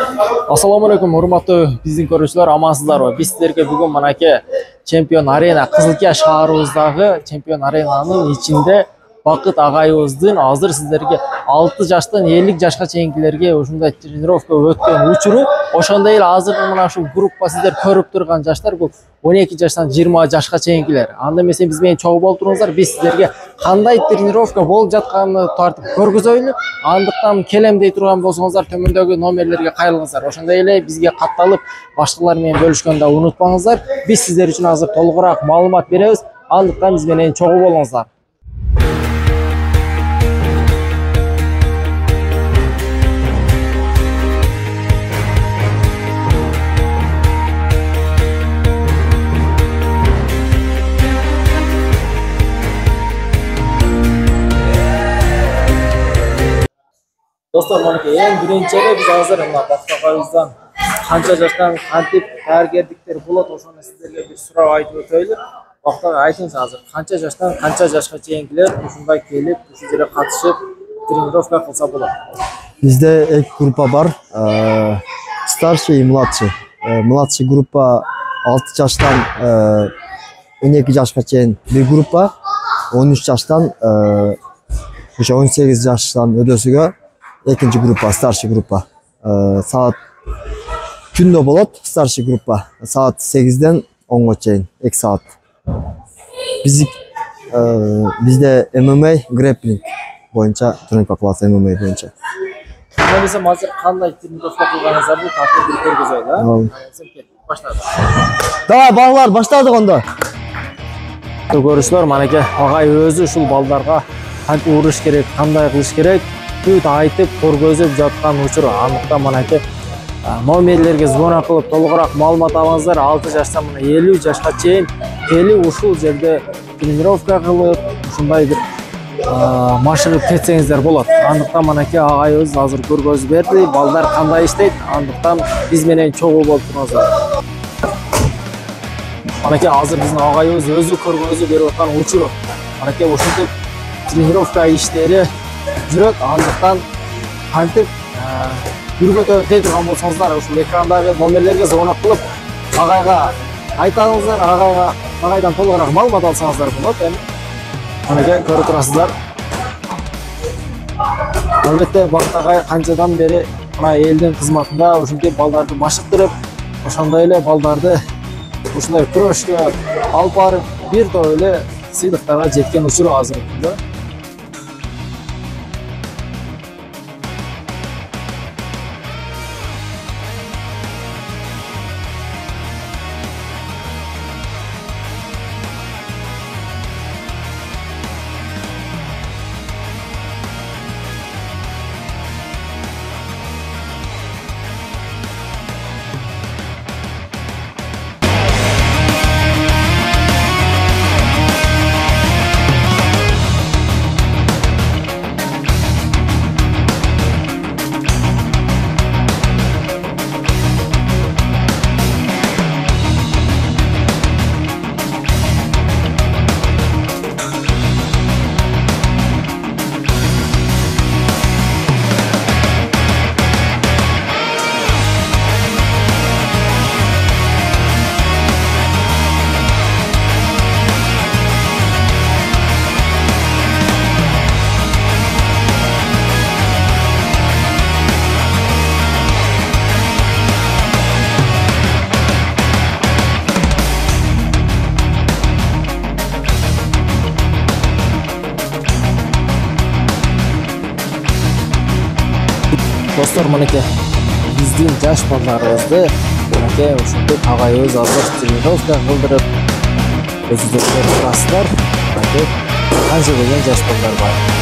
Assalamu alaikum, урматтуу биздин көрүүчүлөр, амансыздарбы? Биз силерге бүгүн манаке Чемпион Арена Кызылкия шаарыбыздагы Чемпион Аренанын ичинде Бакыт агайыбыздын азыр сиздерге 6 жаштан 50 жашка чейинкилерге ушундай тренировка өткөн учуру. Ошондой эле азыр мына ушул группа сиздер көрүп турган жаштар бул 12 жаштан 20 жашка чейинкилер. Анда эмесе биз менен чогуу болуп туруңуздар. Биз сиздерге кандай тренировка болуп жатканын тартып көргүзөйлү. Андыктан келем дей турган болсоңуздар төмөндөгү номерлерге кайрылыңыздар. Ошондой эле бизге катталып башкалар менен бөлүшкөндө унутпаңыздар. Биз сиздер үчүн азыр толугураак маалымат беребиз. Андыктан биз менен чогуу болуңуздар. Dostlar, manaki en birinci biz hazır mı? Baktakayızdan kança жаштан kantip tayyorgarliktер болот, ошону сиздерге бир суроо айтып өтөйлү. Бактак айтыңыз азыр, канча жаштан канча жашка чейинкилер ушундай келип, ушул жерге катышып тренировка кылса болот? Бизде эки группа бар, старший и младший. Младший группа 6 жаштан 12 жашка чейин бир группа, 13 жаштан 18 жаштан өдөсүгө экинчи группа, старший группа. Саат күндө болот, старший группа. Саат 8-ден 10-га чейин, 2 саат. Бизде ММА, грэпплинг боюнча тренировка кылат, ММА боюнча. Эмесе азыр кандай тренировка кылганыңызды тартып көргүзөйлү, баштадык. Давай балдар, баштадык ондо. Көрүүчүлөр, манеке агай өзү ушул балдарга кантип уруш керек, кандай кылыш керек бүт айтып көргөзүп жаткан учуру. Андыктан манеке номерлерге звонок кылып толугураак маалымат алыңыздар. 6 жаштан 50 жашка чейин келип ушул жерде тренировка кылып, ушундай бир машыгып кетсеңиздер болот. Андыктан манеке агайыбыз азыр көргөзүп берди, балдар кандай иштейт. Андыктан биз менен чогуу болуп туруңуздар. Манеке азыр биздин агайыбыз өзү көргөзүп берип аткан учуру. Манеке ушинтип тренировка иштери жүрөт. Андыктан кантип жүргөтө дей турган болсоңуздар, ушул экрандагы номерлерге звонок кылып агайга айтаңыздар, агайдан толугураак маалымат алсаңыздар болот. Манеке көрүп турасыздар. Албетте Бакыт агай канчадан бери мына элдин кызматында ушинтип балдарды машыктырып, ошондой эле балдарды ушундай күрөшкө алып барып бир топ эле сыйлыктарга жеткен учуру азыр. Dostlar, maneke bizdin жаш балдарыбызды манеке ушинтип агайыбыз азыр тренировка кылдырып өзүңүздөр көрүп турасыздар. Манеке канча деген жаш балдар бар.